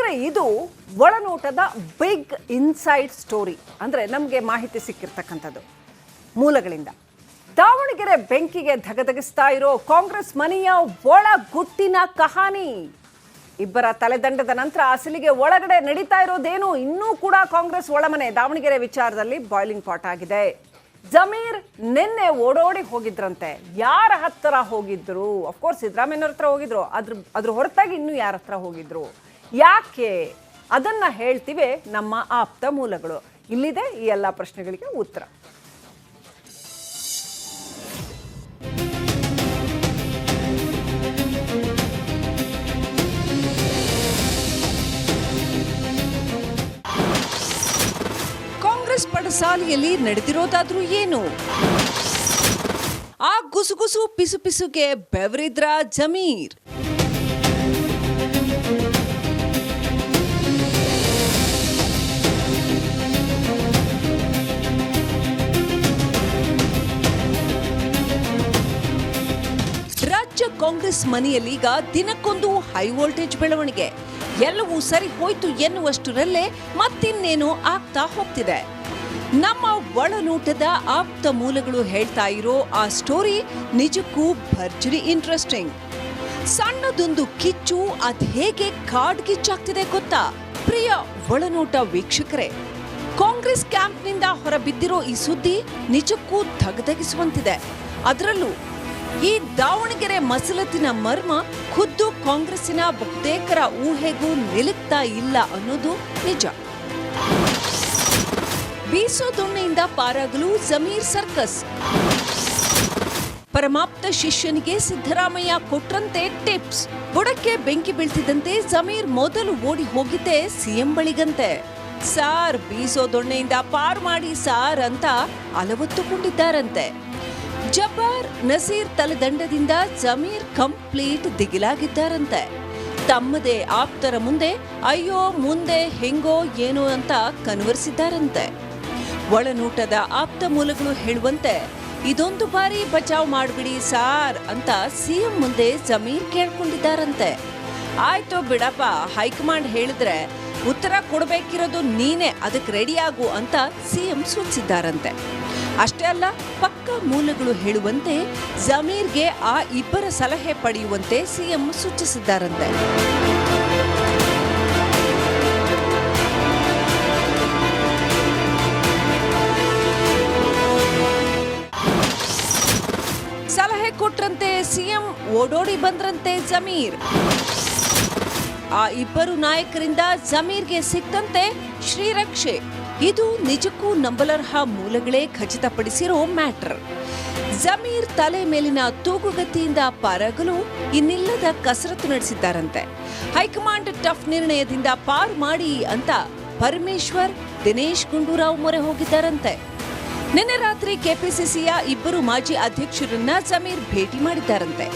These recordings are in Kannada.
ಅಂದರೆ ಇದು ಒಳನೋಟದ ಬಿಗ್ ಇನ್ಸೈಡ್ ಸ್ಟೋರಿ. ಅಂದರೆ ನಮಗೆ ಮಾಹಿತಿ ಸಿಕ್ಕಿರ್ತಕ್ಕಂಥದ್ದು ಮೂಲಗಳಿಂದ. ದಾವಣಗೆರೆ ಬೆಂಕಿಗೆ ಧಗಧಗಿಸ್ತಾ ಇರೋ ಕಾಂಗ್ರೆಸ್ ಮನೆಯ ಒಳ ಗುಟ್ಟಿನ ಕಹಾನಿ. ಇಬ್ಬರ ತಲೆದಂಡದ ನಂತರ ಅಸಲಿಗೆ ಒಳಗಡೆ ನಡೀತಾ ಇರೋದೇನು? ಇನ್ನೂ ಕೂಡ ಕಾಂಗ್ರೆಸ್ ಒಳಮನೆ ದಾವಣಗೆರೆ ವಿಚಾರದಲ್ಲಿ ಬಾಯ್ಲಿಂಗ್ ಪಾಟ್ ಆಗಿದೆ. ಜಮೀರ್ ನಿನ್ನೆ ಓಡೋಡಿ ಹೋಗಿದ್ರಂತೆ. ಯಾರ ಹತ್ರ ಹೋಗಿದ್ರು? ಅಫ್ಕೋರ್ಸ್ ಸಿದ್ದರಾಮಯ್ಯನವ್ರ ಹತ್ರ ಹೋಗಿದ್ರು. ಅದ್ರ ಹೊರತಾಗಿ ಇನ್ನೂ ಯಾರ ಹತ್ರ ಹೋಗಿದ್ರು, ಯಾಕೆ? ಅದನ್ನ ಹೇಳ್ತಿವೆ ನಮ್ಮ ಆಪ್ತ ಮೂಲಗಳು. ಇಲ್ಲಿದೆ ಈ ಎಲ್ಲ ಪ್ರಶ್ನೆಗಳಿಗೆ ಉತ್ತರ. ಕಾಂಗ್ರೆಸ್ ಪಡಸಾಲೆಯಲ್ಲಿ ನಡೆದಿರೋದಾದ್ರೂ ಏನು? ಆ ಗುಸುಗುಸು ಪಿಸುಪಿಸುಗೆ ಬೆವರಿದ್ರ ಜಮೀರ್. ರಾಜ್ಯ ಕಾಂಗ್ರೆಸ್ ಮನೆಯಲ್ಲೀಗ ದಿನಕ್ಕೊಂದು ಹೈ ವೋಲ್ಟೇಜ್ ಬೆಳವಣಿಗೆ. ಎಲ್ಲವೂ ಸರಿ ಹೋಯ್ತು ಎನ್ನುವಷ್ಟರಲ್ಲೇ ಮತ್ತಿನ್ನೇನೋ ಆಗ್ತಾ ಹೋಗ್ತಿದೆ. ನಮ್ಮ ಒಳನೋಟದ ಆಪ್ತ ಮೂಲಗಳು ಹೇಳ್ತಾ ಇರೋ ಆ ಸ್ಟೋರಿ ನಿಜಕ್ಕೂ ಭರ್ಜರಿ ಇಂಟ್ರೆಸ್ಟಿಂಗ್. ಸಣ್ಣದೊಂದು ಕಿಚ್ಚು ಅದ್ ಹೇಗೆ ಕಾಡ್ಗಿಚ್ಚಾಗ್ತಿದೆ ಗೊತ್ತಾ? ಪ್ರಿಯ ಒಳನೋಟ ವೀಕ್ಷಕರೇ, ಕಾಂಗ್ರೆಸ್ ಕ್ಯಾಂಪ್ನಿಂದ ಹೊರಬಿದ್ದಿರೋ ಈ ಸುದ್ದಿ ನಿಜಕ್ಕೂ ಧಗಧಗಿಸುವಂತಿದೆ. ಅದರಲ್ಲೂ ಈ ದಾವಣಗೆರೆ ಮಸಲತ್ತಿನ ಮರ್ಮ ಖುದ್ದು ಕಾಂಗ್ರೆಸ್ಸಿನ ಬಹುತೇಕರ ಊಹೆಗೂ ನಿಲುಕ್ತಾ ಇಲ್ಲ ಅನ್ನೋದು ನಿಜ. ಬೀಸೋ ದೊಣ್ಣೆಯಿಂದ ಪಾರಾಗಲು ಜಮೀರ್ ಸರ್ಕಸ್. ಪರಮಾಪ್ತ ಶಿಷ್ಯನಿಗೆ ಸಿದ್ದರಾಮಯ್ಯ ಕೊಟ್ರಂತೆ ಟಿಪ್ಸ್. ಬುಡಕ್ಕೆ ಬೆಂಕಿ ಬೀಳ್ತಿದ್ದಂತೆ ಜಮೀರ್ ಮೊದಲು ಓಡಿ ಹೋಗಿದ್ದೆ ಸಿಎಂ ಬಳಿಗಂತೆ. ಸಾರ್, ಬೀಸೋ ದೊಣ್ಣೆಯಿಂದ ಪಾರು ಮಾಡಿ ಸಾರ್ ಅಂತ ಅಲವತ್ತುಕೊಂಡಿದ್ದಾರಂತೆ. ಜಬ್ಬಾರ್ ನಸೀರ್ ತಲೆದಂಡದಿಂದ ಜಮೀರ್ ಕಂಪ್ಲೀಟ್ ದಿಗಿಲಾಗಿದ್ದಾರಂತೆ. ತಮ್ಮದೇ ಆಪ್ತರ ಮುಂದೆ ಅಯ್ಯೋ ಮುಂದೆ ಹೆಂಗೋ ಏನೋ ಅಂತ ಕನ್ವರ್ಸಿದ್ದಾರಂತೆ. ಒಳನೋಟದ ಆಪ್ತ ಮೂಲಗಳು ಹೇಳುವಂತೆ ಇದೊಂದು ಬಾರಿ ಬಚಾವ್ ಮಾಡ್ಬಿಡಿ ಸಾರ್ ಅಂತ ಸಿಎಂ ಮುಂದೆ ಜಮೀರ್ ಕೇಳ್ಕೊಂಡಿದ್ದಾರಂತೆ. ಆಯ್ತು ಬಿಡಪ್ಪ, ಹೈಕಮಾಂಡ್ ಹೇಳಿದ್ರೆ ಉತ್ತರ ಕೊಡಬೇಕಿರೋದು ನೀನೇ, ಅದಕ್ಕೆ ರೆಡಿಯಾಗು ಅಂತ ಸಿಎಂ ಸೂಚಿಸಿದ್ದಾರಂತೆ. ಅಷ್ಟೇ ಅಲ್ಲ, ಪಕ್ಕ ಮೂಲಗಳು ಹೇಳುವಂತೆ ಜಮೀರ್ಗೆ ಆ ಇಬ್ಬರ ಸಲಹೆ ಪಡೆಯುವಂತೆ ಸಿಎಂ ಸೂಚಿಸಿದ್ದಾರಂತೆ. ಸಲಹೆ ಕೊಟ್ರಂತೆ ಸಿಎಂ, ಓಡೋಡಿ ಬಂದ್ರಂತೆ ಜಮೀರ್. ಆ ಇಬ್ಬರು ನಾಯಕರಿಂದ ಜಮೀರ್ಗೆ ಸಿಕ್ತಂತೆ ಶ್ರೀರಕ್ಷೆ. ಇದು ನಿಜಕ್ಕೂ ನಂಬಲರ್ಹ ಮೂಲಗಳೇ ಖಚಿತಪಡಿಸಿರೋ ಮ್ಯಾಟರ್. ಜಮೀರ್ ತಲೆ ಮೇಲಿನ ತೂಗುಗತಿಯಿಂದ ಪಾರಾಗಲು ಇನ್ನಿಲ್ಲದ ಕಸರತ್ತು ನಡೆಸಿದ್ದಾರಂತೆ. ಹೈಕಮಾಂಡ್ ಟಫ್ ನಿರ್ಣಯದಿಂದ ಪಾರು ಮಾಡಿ ಅಂತ ಪರಮೇಶ್ವರ್, ದಿನೇಶ್ ಗುಂಡೂರಾವ್ ಮೊರೆ ಹೋಗಿದ್ದಾರಂತೆ. ನಿನ್ನೆ ರಾತ್ರಿ ಕೆಪಿಸಿಸಿಯ ಇಬ್ಬರು ಮಾಜಿ ಅಧ್ಯಕ್ಷರನ್ನ ಜಮೀರ್ ಭೇಟಿ ಮಾಡಿದ್ದಾರಂತೆ.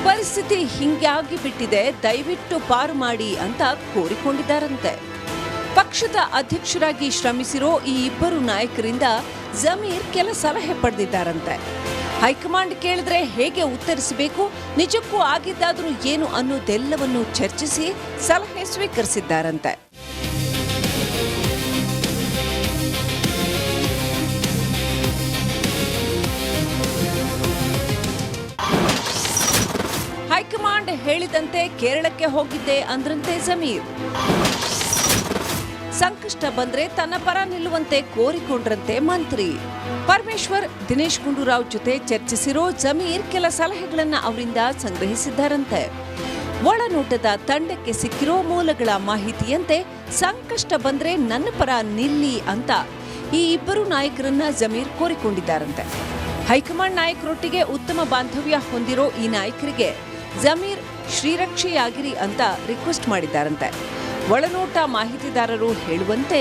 ಪರಿಸ್ಥಿತಿ ಹಿಂಗಾಗಿ ಬಿಟ್ಟಿದೆ, ದಯವಿಟ್ಟು ಪಾರು ಮಾಡಿ ಅಂತ ಕೋರಿಕೊಂಡಿದ್ದಾರಂತೆ. ಪಕ್ಷದ ಅಧ್ಯಕ್ಷರಾಗಿ ಶ್ರಮಿಸಿರೋ ಈ ಇಬ್ಬರು ನಾಯಕರಿಂದ ಜಮೀರ್ ಕೆಲ ಸಲಹೆ ಪಡೆದಿದ್ದಾರಂತೆ. ಹೈಕಮಾಂಡ್ ಕೇಳಿದ್ರೆ ಹೇಗೆ ಉತ್ತರಿಸಬೇಕು, ನಿಜಕ್ಕೂ ಆಗಿದ್ದಾದ್ರೂ ಏನು ಅನ್ನೋದೆಲ್ಲವನ್ನು ಚರ್ಚಿಸಿ ಸಲಹೆ ಸ್ವೀಕರಿಸಿದ್ದಾರಂತೆ. ಹೈಕಮಾಂಡ್ ಹೇಳಿದಂತೆ ಕೇರಳಕ್ಕೆ ಹೋಗಿದ್ದೆ ಅಂದ್ರಂತೆ ಜಮೀರ್. ಸಂಕಷ್ಟ ಬಂದ್ರೆ ತನ್ನ ಪರ ನಿಲ್ಲುವಂತೆ ಕೋರಿಕೊಂಡ್ರಂತೆ ಮಂತ್ರಿ. ಪರಮೇಶ್ವರ್, ದಿನೇಶ್ ಗುಂಡೂರಾವ್ ಜೊತೆ ಚರ್ಚಿಸಿರೋ ಜಮೀರ್ ಕೆಲ ಸಲಹೆಗಳನ್ನ ಅವರಿಂದ ಸಂಗ್ರಹಿಸಿದ್ದಾರಂತೆ. ಒಳನೋಟದ ತಂಡಕ್ಕೆ ಸಿಕ್ಕಿರೋ ಮೂಲಗಳ ಮಾಹಿತಿಯಂತೆ ಸಂಕಷ್ಟ ಬಂದ್ರೆ ನನ್ನ ಪರ ನಿಲ್ಲಿ ಅಂತ ಈ ಇಬ್ಬರು ನಾಯಕರನ್ನ ಜಮೀರ್ ಕೋರಿಕೊಂಡಿದ್ದಾರಂತೆ. ಹೈಕಮಾಂಡ್ ನಾಯಕರೊಟ್ಟಿಗೆ ಉತ್ತಮ ಬಾಂಧವ್ಯ ಹೊಂದಿರೋ ಈ ನಾಯಕರಿಗೆ ಜಮೀರ್ ಶ್ರೀರಕ್ಷೆಯಾಗಿರಿ ಅಂತ ರಿಕ್ವೆಸ್ಟ್ ಮಾಡಿದ್ದಾರಂತೆ. ಒಳನೋಟ ಮಾಹಿತಿದಾರರು ಹೇಳುವಂತೆ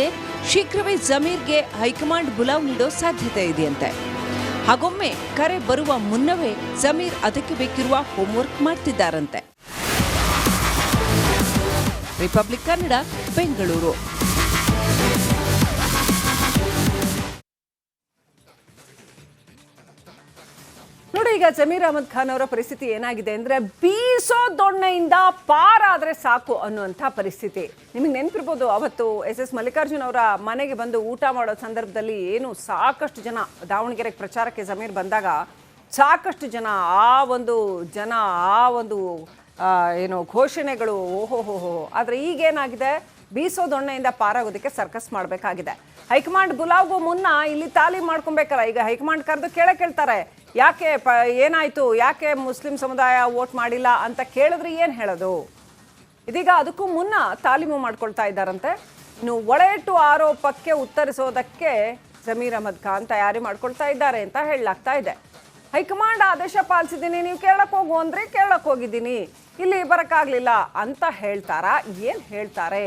ಶೀಘ್ರವೇ ಜಮೀರ್ಗೆ ಹೈಕಮಾಂಡ್ ಬುಲಾವ್ ನೀಡೋ ಸಾಧ್ಯತೆ ಇದೆಯಂತೆ. ಹಾಗೊಮ್ಮೆ ಕರೆ ಬರುವ ಮುನ್ನವೇ ಜಮೀರ್ ಅದಕ್ಕೆ ಬೇಕಿರುವ ಹೋಂವರ್ಕ್ ಮಾಡ್ತಿದ್ದಾರಂತೆ. ರಿಪಬ್ಲಿಕ್ ಕನ್ನಡ, ಬೆಂಗಳೂರು. ನೋಡಿ, ಈಗ ಜಮೀರ್ ಅಹಮದ್ ಖಾನ್ ಅವರ ಪರಿಸ್ಥಿತಿ ಏನಾಗಿದೆ ಅಂದರೆ ಬೀಸೋ ದೊಣ್ಣೆಯಿಂದ ಪಾರಾದರೆ ಸಾಕು ಅನ್ನುವಂಥ ಪರಿಸ್ಥಿತಿ. ನಿಮಗೆ ನೆನಪಿರ್ಬೋದು, ಅವತ್ತು ಎಸ್ ಮಲ್ಲಿಕಾರ್ಜುನ್ ಅವರ ಮನೆಗೆ ಬಂದು ಊಟ ಮಾಡೋ ಸಂದರ್ಭದಲ್ಲಿ ಏನು ಸಾಕಷ್ಟು ಜನ ದಾವಣಗೆರೆಗೆ ಪ್ರಚಾರಕ್ಕೆ ಜಮೀರ್ ಬಂದಾಗ ಸಾಕಷ್ಟು ಜನ ಆ ಒಂದು ಏನು ಘೋಷಣೆಗಳು ಓಹೋ. ಆದರೆ ಈಗೇನಾಗಿದೆ, ಬೀಸೋ ದೊಣ್ಣೆಯಿಂದ ಪಾರಾಗೋದಕ್ಕೆ ಸರ್ಕಸ್ ಮಾಡಬೇಕಾಗಿದೆ. ಹೈಕಮಾಂಡ್ ಬುಲಾವ್ಗೂ ಮುನ್ನ ಇಲ್ಲಿ ತಾಲೀಮ್ ಮಾಡ್ಕೊಬೇಕಾರ. ಈಗ ಹೈಕಮಾಂಡ್ ಕರೆದು ಕೇಳ್ತಾರೆ, ಯಾಕೆ ಏನಾಯ್ತು, ಯಾಕೆ ಮುಸ್ಲಿಂ ಸಮುದಾಯ ವೋಟ್ ಮಾಡಿಲ್ಲ ಅಂತ ಕೇಳಿದ್ರೆ ಏನು ಹೇಳೋದು? ಇದೀಗ ಅದಕ್ಕೂ ಮುನ್ನ ತಾಲೀಮು ಮಾಡ್ಕೊಳ್ತಾ ಇದ್ದಾರಂತೆ. ಇನ್ನು ಒಳೇಟು ಆರೋಪಕ್ಕೆ ಉತ್ತರಿಸೋದಕ್ಕೆ ಜಮೀರ್ ಅಹಮದ್ ಖಾನ್ ತಯಾರಿ ಮಾಡ್ಕೊಳ್ತಾ ಇದ್ದಾರೆ ಅಂತ ಹೇಳಲಾಗ್ತಾ ಇದೆ. ಹೈಕಮಾಂಡ್ ಆದೇಶ ಪಾಲಿಸಿದ್ದೀನಿ, ನೀವು ಕೇಳಕ್ಕೆ ಹೋಗು ಅಂದರೆ ಕೇಳಕ್ಕೆ ಹೋಗಿದ್ದೀನಿ, ಇಲ್ಲಿ ಬರೋಕ್ಕಾಗಲಿಲ್ಲ ಅಂತ ಹೇಳ್ತಾರಾ? ಏನು ಹೇಳ್ತಾರೆ?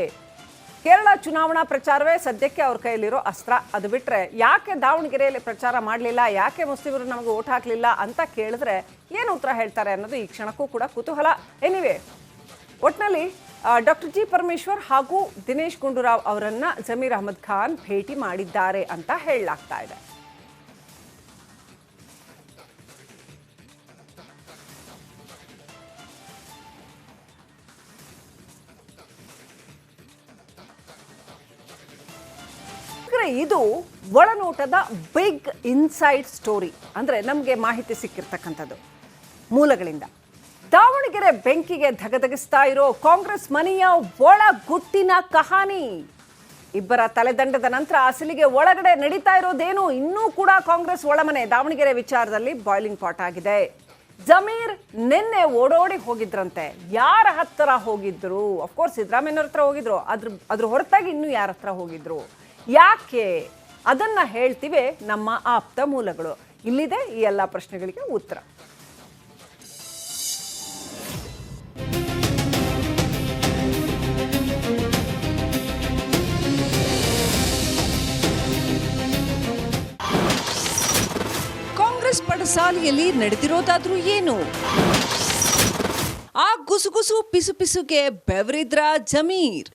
ಕೇರಳ ಚುನಾವಣಾ ಪ್ರಚಾರವೇ ಸದ್ಯಕ್ಕೆ ಅವ್ರ ಕೈಯಲ್ಲಿರೋ ಅಸ್ತ್ರ. ಅದು ಬಿಟ್ಟರೆ ಯಾಕೆ ದಾವಣಗೆರೆಯಲ್ಲಿ ಪ್ರಚಾರ ಮಾಡಲಿಲ್ಲ, ಯಾಕೆ ಮುಸ್ಲಿಮರು ನಮಗೆ ಓಟ್ ಹಾಕಲಿಲ್ಲ ಅಂತ ಕೇಳಿದ್ರೆ ಏನು ಉತ್ತರ ಹೇಳ್ತಾರೆ ಅನ್ನೋದು ಈ ಕ್ಷಣಕ್ಕೂ ಕೂಡ ಕುತೂಹಲ. ಎನಿವೆ, ಒಟ್ಟಿನಲ್ಲಿ ಡಾಕ್ಟರ್ ಜಿ ಪರಮೇಶ್ವರ್ ಹಾಗೂ ದಿನೇಶ್ ಗುಂಡೂರಾವ್ ಅವರನ್ನು ಜಮೀರ್ ಅಹಮದ್ ಖಾನ್ ಭೇಟಿ ಮಾಡಿದ್ದಾರೆ ಅಂತ ಹೇಳಲಾಗ್ತಾ ಇದೆ. ಇದು ಒಳನೋಟದ ಬಿಗ್ ಇನ್ಸೈಡ್ ಸ್ಟೋರಿ. ಅಂದರೆ ನಮಗೆ ಮಾಹಿತಿ ಸಿಕ್ಕಿರ್ತಕ್ಕಂಥದ್ದು ಮೂಲಗಳಿಂದ. ದಾವಣಗೆರೆ ಬೆಂಕಿಗೆ ಧಗಧಗಿಸ್ತಾ ಇರೋ ಕಾಂಗ್ರೆಸ್ ಮನೆಯ ಒಳಗುಟ್ಟಿನ ಕಹಾನಿ. ಇಬ್ಬರ ತಲೆದಂಡದ ನಂತರ ಅಸಲಿಗೆ ಒಳಗಡೆ ನಡೀತಾ ಇರೋದೇನು? ಇನ್ನೂ ಕೂಡ ಕಾಂಗ್ರೆಸ್ ಒಳಮನೆ ದಾವಣಗೆರೆ ವಿಚಾರದಲ್ಲಿ ಬಾಯ್ಲಿಂಗ್ ಪಾಟ್ ಆಗಿದೆ. ಜಮೀರ್ ನಿನ್ನೆ ಓಡೋಡಿ ಹೋಗಿದ್ರಂತೆ. ಯಾರ ಹತ್ರ ಹೋಗಿದ್ರು? ಅಫ್ಕೋರ್ಸ್ ಸಿದ್ದರಾಮಯ್ಯನವ್ರ ಹತ್ರ ಹೋಗಿದ್ರು. ಅದ್ರ ಹೊರತಾಗಿ ಇನ್ನೂ ಯಾರ ಹತ್ರ ಹೋಗಿದ್ರು, ಯಾಕೆ? ಅದನ್ನ ಹೇಳ್ತಿವೆ ನಮ್ಮ ಆಪ್ತ ಮೂಲಗಳು. ಇಲ್ಲಿದೆ ಈ ಎಲ್ಲ ಪ್ರಶ್ನೆಗಳಿಗೆ ಉತ್ತರ. ಕಾಂಗ್ರೆಸ್ ಪಡಸಾಲೆಯಲ್ಲಿ ನಡೆದಿರೋದಾದ್ರೂ ಏನು? ಆ ಗುಸುಗುಸು ಪಿಸುಪಿಸುಗೆ ಬೆವರಿದ್ರ ಜಮೀರ್.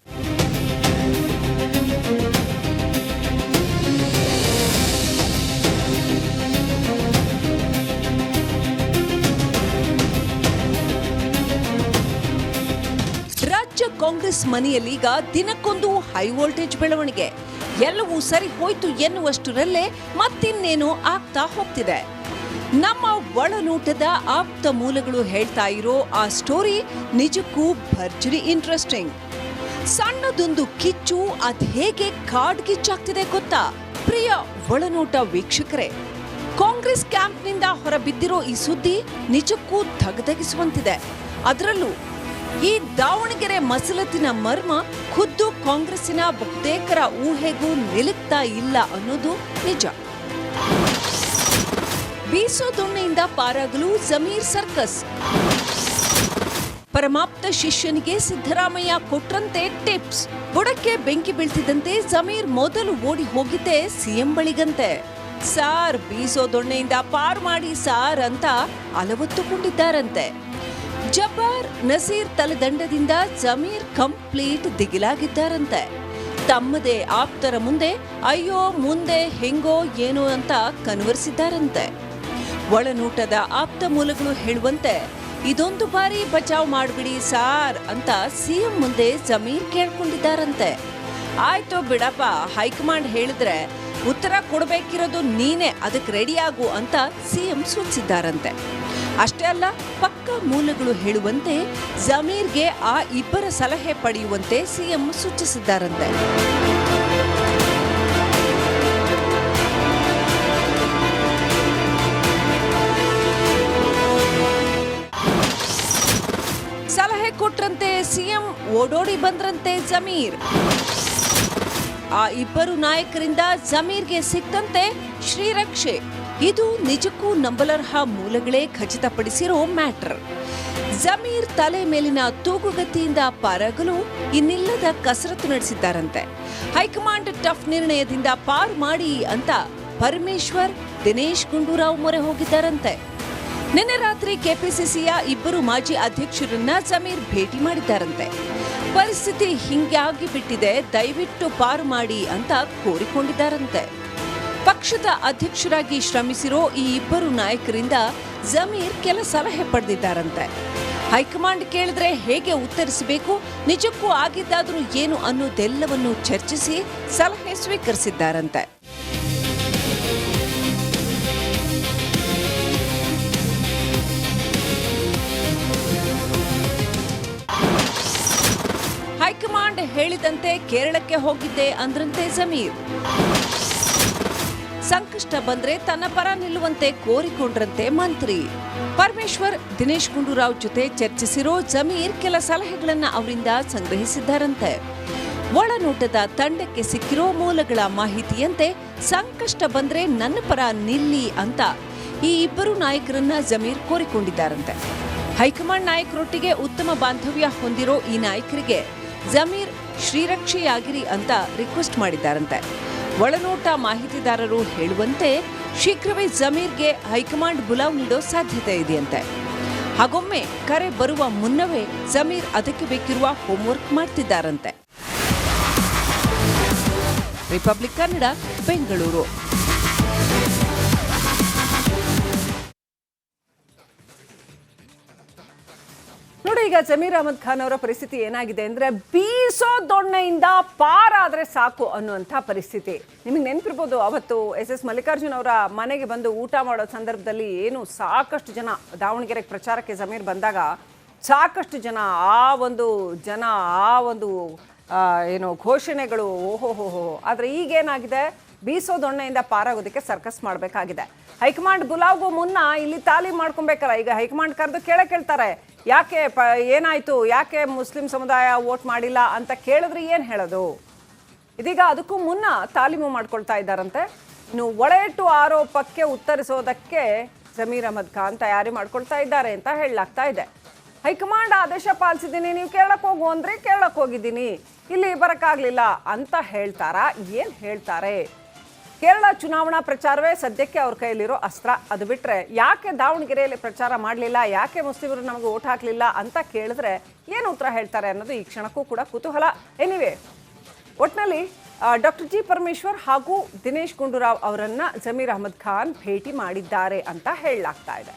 ಕಾಂಗ್ರೆಸ್ ಮನೆಯಲ್ಲೀಗ ದಿನಕ್ಕೊಂದು ಹೈ ವೋಲ್ಟೇಜ್ ಬೆಳವಣಿಗೆ. ಎಲ್ಲವೂ ಸರಿ ಹೋಯ್ತು ಎನ್ನುವಷ್ಟರಲ್ಲೇ ಮತ್ತಿನ್ನೇನೋ ಆಗ್ತಾ ಹೋಗ್ತಿದೆ. ನಮ್ಮ ಒಳನೋಟದ ಆಪ್ತ ಮೂಲಗಳು ಹೇಳ್ತಾ ಇರೋ ಆ ಸ್ಟೋರಿ ನಿಜಕ್ಕೂ ಭರ್ಜರಿ ಇಂಟ್ರೆಸ್ಟಿಂಗ್. ಸಣ್ಣದೊಂದು ಕಿಚ್ಚು ಅದ್ ಹೇಗೆ ಕಾಡ್ಗಿಚ್ಚಾಗ್ತಿದೆ ಗೊತ್ತಾ? ಪ್ರಿಯ ಒಳನೋಟ ವೀಕ್ಷಕರೇ, ಕಾಂಗ್ರೆಸ್ ಕ್ಯಾಂಪ್ನಿಂದ ಹೊರಬಿದ್ದಿರೋ ಈ ಸುದ್ದಿ ನಿಜಕ್ಕೂ ಧಗಧಗಿಸುವಂತಿದೆ. ಅದರಲ್ಲೂ ಈ ದಾವಣಗೆರೆ ಮಸಲತ್ತಿನ ಮರ್ಮ ಖುದ್ದು ಕಾಂಗ್ರೆಸ್ಸಿನ ಬಹುತೇಕರ ಊಹೆಗೂ ನಿಲುಕ್ತಾ ಇಲ್ಲ ಅನ್ನೋದು ನಿಜ. ಬೀಸೋ ದೊಣ್ಣೆಯಿಂದ ಪಾರಾಗಲು ಜಮೀರ್ ಸರ್ಕಸ್. ಪರಮಾಪ್ತ ಶಿಷ್ಯನಿಗೆ ಸಿದ್ದರಾಮಯ್ಯ ಕೊಟ್ರಂತೆ ಟಿಪ್ಸ್. ಬುಡಕ್ಕೆ ಬೆಂಕಿ ಬೀಳ್ತಿದ್ದಂತೆ ಜಮೀರ್ ಮೊದಲು ಓಡಿ ಹೋಗಿದ್ದೆ ಸಿಎಂ ಬಳಿಗಂತೆ. ಸಾರ್ ಬೀಸೋ ದೊಣ್ಣೆಯಿಂದ ಪಾರು ಮಾಡಿ ಸಾರ್ ಅಂತ ಅಲವತ್ತುಕೊಂಡಿದ್ದಾರಂತೆ. ಜಬ್ಬಾರ್ ನಸೀರ್ ತಲೆದಂಡದಿಂದ ಜಮೀರ್ ಕಂಪ್ಲೀಟ್ ದಿಗಿಲಾಗಿದ್ದಾರಂತೆ. ತಮ್ಮದೇ ಆಪ್ತರ ಮುಂದೆ ಅಯ್ಯೋ ಮುಂದೆ ಹೆಂಗೋ ಏನೋ ಅಂತ ಕನ್ವರ್ಸಿದ್ದಾರಂತೆ. ಒಳನೋಟದ ಆಪ್ತ ಮೂಲಗಳು ಹೇಳುವಂತೆ ಇದೊಂದು ಬಾರಿ ಬಚಾವ್ ಮಾಡ್ಬಿಡಿ ಸಾರ್ ಅಂತ ಸಿಎಂ ಮುಂದೆ ಜಮೀರ್ ಕೇಳ್ಕೊಂಡಿದ್ದಾರಂತೆ. ಆಯ್ತು ಬಿಡಪ್ಪ, ಹೈಕಮಾಂಡ್ ಹೇಳಿದ್ರೆ ಉತ್ತರ ಕೊಡಬೇಕಿರೋದು ನೀನೇ, ಅದಕ್ಕೆ ರೆಡಿಯಾಗು ಅಂತ ಸಿಎಂ ಸೂಚಿಸಿದ್ದಾರಂತೆ. ಅಷ್ಟೇ ಅಲ್ಲ, ಪಕ್ಕ ಮೂಲಗಳು ಹೇಳುವಂತೆ ಜಮೀರ್ಗೆ ಆ ಇಬ್ಬರ ಸಲಹೆ ಪಡೆಯುವಂತೆ ಸಿಎಂ ಸೂಚಿಸಿದ್ದಾರಂತೆ. ಸಲಹೆ ಕೊಟ್ರಂತೆ ಸಿಎಂ, ಓಡೋಡಿ ಬಂದ್ರಂತೆ ಜಮೀರ್. ಆ ಇಬ್ಬರು ನಾಯಕರಿಂದ ಜಮೀರ್ಗೆ ಸಿಕ್ತಂತೆ ಶ್ರೀರಕ್ಷೆ. ಇದು ನಿಜಕ್ಕೂ ನಂಬಲರ್ಹ ಮೂಲಗಳೇ ಖಚಿತಪಡಿಸಿರೋ ಮ್ಯಾಟರ್. ಜಮೀರ್ ತಲೆ ಮೇಲಿನ ತೂಗುಗತಿಯಿಂದ ಪಾರಾಗಲು ಇನ್ನಿಲ್ಲದ ಕಸರತ್ತು ನಡೆಸಿದ್ದಾರಂತೆ. ಹೈಕಮಾಂಡ್ ಟಫ್ ನಿರ್ಣಯದಿಂದ ಪಾರು ಮಾಡಿ ಅಂತ ಪರಮೇಶ್ವರ್, ದಿನೇಶ್ ಗುಂಡೂರಾವ್ ಮೊರೆ ಹೋಗಿದ್ದಾರಂತೆ. ನಿನ್ನೆ ರಾತ್ರಿ ಕೆಪಿಸಿಸಿಯ ಇಬ್ಬರು ಮಾಜಿ ಅಧ್ಯಕ್ಷರನ್ನ ಜಮೀರ್ ಭೇಟಿ ಮಾಡಿದ್ದಾರಂತೆ. ಪರಿಸ್ಥಿತಿ ಹಿಂಗಾಗಿ ಬಿಟ್ಟಿದೆ, ದಯವಿಟ್ಟು ಪಾರು ಮಾಡಿ ಅಂತ ಕೋರಿಕೊಂಡಿದ್ದಾರಂತೆ. ಪಕ್ಷದ ಅಧ್ಯಕ್ಷರಾಗಿ ಶ್ರಮಿಸಿರೋ ಈ ಇಬ್ಬರು ನಾಯಕರಿಂದ ಜಮೀರ್ ಕೆಲ ಸಲಹೆ ಪಡೆದಿದ್ದಾರಂತೆ. ಹೈಕಮಾಂಡ್ ಕೇಳಿದ್ರೆ ಹೇಗೆ ಉತ್ತರಿಸಬೇಕು, ನಿಜಕ್ಕೂ ಆಗಿದ್ದಾದ್ರೂ ಏನು ಅನ್ನೋದೆಲ್ಲವನ್ನೂ ಚರ್ಚಿಸಿ ಸಲಹೆ ಸ್ವೀಕರಿಸಿದ್ದಾರಂತೆ. ಹೈಕಮಾಂಡ್ ಹೇಳಿದಂತೆ ಕೇರಳಕ್ಕೆ ಹೋಗಿದ್ದೆ ಅಂದ್ರಂತೆ ಜಮೀರ್. ಸಂಕಷ್ಟ ಬಂದ್ರೆ ತನ್ನ ಪರ ನಿಲ್ಲುವಂತೆ ಕೋರಿಕೊಂಡ್ರಂತೆ ಮಂತ್ರಿ. ಪರಮೇಶ್ವರ್ ದಿನೇಶ್ ಗುಂಡೂರಾವ್ ಜೊತೆ ಚರ್ಚಿಸಿರೋ ಜಮೀರ್ ಕೆಲ ಸಲಹೆಗಳನ್ನ ಅವರಿಂದ ಸಂಗ್ರಹಿಸಿದ್ದಾರಂತೆ. ಒಳನೋಟದ ತಂಡಕ್ಕೆ ಸಿಕ್ಕಿರೋ ಮೂಲಗಳ ಮಾಹಿತಿಯಂತೆ ಸಂಕಷ್ಟ ಬಂದ್ರೆ ನನ್ನ ಪರ ನಿಲ್ಲಿ ಅಂತ ಈ ಇಬ್ಬರು ನಾಯಕರನ್ನ ಜಮೀರ್ ಕೋರಿಕೊಂಡಿದ್ದಾರಂತೆ. ಹೈಕಮಾಂಡ್ ನಾಯಕರೊಟ್ಟಿಗೆ ಉತ್ತಮ ಬಾಂಧವ್ಯ ಹೊಂದಿರೋ ಈ ನಾಯಕರಿಗೆ ಜಮೀರ್ ಶ್ರೀರಕ್ಷೆಯಾಗಿರಿ ಅಂತ ರಿಕ್ವೆಸ್ಟ್ ಮಾಡಿದ್ದಾರಂತೆ. ಒಳನೋಟ ಮಾಹಿತಿದಾರರು ಹೇಳುವಂತೆ ಶೀಘ್ರವೇ ಜಮೀರ್ಗೆ ಹೈಕಮಾಂಡ್ ಬುಲಾವ್ ನೀಡೋ ಸಾಧ್ಯತೆ ಇದೆಯಂತೆ. ಹಾಗೊಮ್ಮೆ ಕರೆ ಬರುವ ಮುನ್ನವೇ ಜಮೀರ್ ಅದಕ್ಕೆ ಬೇಕಿರುವ ಹೋಂವರ್ಕ್ ಮಾಡ್ತಿದ್ದಾರಂತೆ. ರಿಪಬ್ಲಿಕ್ ಕನ್ನಡ, ಬೆಂಗಳೂರು. ನೋಡಿ, ಈಗ ಜಮೀರ್ ಅಹಮದ್ ಖಾನ್ ಅವರ ಪರಿಸ್ಥಿತಿ ಏನಾಗಿದೆ ಅಂದ್ರೆ ಬೀಸೋ ದೊಣ್ಣೆಯಿಂದ ಪಾರಾದ್ರೆ ಸಾಕು ಅನ್ನುವಂಥ ಪರಿಸ್ಥಿತಿ. ನಿಮಗೆ ನೆನಪಿರ್ಬೋದು, ಅವತ್ತು ಎಸ್ ಮಲ್ಲಿಕಾರ್ಜುನ್ ಅವರ ಮನೆಗೆ ಬಂದು ಊಟ ಮಾಡೋ ಸಂದರ್ಭದಲ್ಲಿ ಏನು ಸಾಕಷ್ಟು ಜನ ದಾವಣಗೆರೆಗೆ ಪ್ರಚಾರಕ್ಕೆ ಜಮೀರ್ ಬಂದಾಗ ಸಾಕಷ್ಟು ಜನ ಆ ಒಂದು ಏನು ಘೋಷಣೆಗಳು, ಓಹೋ. ಆದರೆ ಈಗೇನಾಗಿದೆ, ಬೀಸೋ ದೊಣ್ಣೆಯಿಂದ ಪಾರಾಗೋದಕ್ಕೆ ಸರ್ಕಸ್ ಮಾಡಬೇಕಾಗಿದೆ. ಹೈಕಮಾಂಡ್ ಬುಲಾವ್ಗೂ ಮುನ್ನ ಇಲ್ಲಿ ತಾಲೀಮ್ ಮಾಡ್ಕೊಬೇಕಲ್ಲ. ಈಗ ಹೈಕಮಾಂಡ್ ಕರೆದು ಕೇಳ್ತಾರೆ, ಯಾಕೆ ಏನಾಯ್ತು, ಯಾಕೆ ಮುಸ್ಲಿಂ ಸಮುದಾಯ ವೋಟ್ ಮಾಡಿಲ್ಲ ಅಂತ ಕೇಳಿದ್ರೆ ಏನು ಹೇಳೋದು? ಇದೀಗ ಅದಕ್ಕೂ ಮುನ್ನ ತಾಲೀಮು ಮಾಡ್ಕೊಳ್ತಾ ಇದ್ದಾರಂತೆ. ಇನ್ನು ಒಳೇಟು ಆರೋಪಕ್ಕೆ ಉತ್ತರಿಸೋದಕ್ಕೆ ಜಮೀರ್ ಅಹಮದ್ ಖಾನ್ ತಯಾರಿ ಮಾಡ್ಕೊಳ್ತಾ ಇದ್ದಾರೆ ಅಂತ ಹೇಳಲಾಗ್ತಾ ಇದೆ. ಹೈಕಮಾಂಡ್ ಆದೇಶ ಪಾಲಿಸಿದ್ದೀನಿ, ನೀವು ಕೇಳಕ್ಕೆ ಹೋಗು ಅಂದ್ರೆ ಕೇಳಕ್ಕೆ ಹೋಗಿದ್ದೀನಿ, ಇಲ್ಲಿ ಬರೋಕ್ಕಾಗಲಿಲ್ಲ ಅಂತ ಹೇಳ್ತಾರಾ? ಏನು ಹೇಳ್ತಾರೆ? ಕೇರಳ ಚುನಾವಣಾ ಪ್ರಚಾರವೇ ಸದ್ಯಕ್ಕೆ ಅವ್ರ ಕೈಯಲ್ಲಿರೋ ಅಸ್ತ್ರ. ಅದು ಬಿಟ್ಟರೆ ಯಾಕೆ ದಾವಣಗೆರೆಯಲ್ಲಿ ಪ್ರಚಾರ ಮಾಡಲಿಲ್ಲ, ಯಾಕೆ ಮುಸ್ಲಿಮರು ನಮಗೆ ಓಟ್ ಹಾಕಲಿಲ್ಲ ಅಂತ ಕೇಳಿದ್ರೆ ಏನು ಉತ್ತರ ಹೇಳ್ತಾರೆ ಅನ್ನೋದು ಈ ಕ್ಷಣಕ್ಕೂ ಕೂಡ ಕುತೂಹಲ. ಎನಿವೆ, ಒಟ್ಟಿನಲ್ಲಿ ಡಾಕ್ಟರ್ ಜಿ ಪರಮೇಶ್ವರ್ ಹಾಗೂ ದಿನೇಶ್ ಗುಂಡೂರಾವ್ ಅವರನ್ನ ಜಮೀರ್ ಅಹಮದ್ ಖಾನ್ ಭೇಟಿ ಮಾಡಿದ್ದಾರೆ ಅಂತ ಹೇಳಲಾಗ್ತಾ ಇದೆ.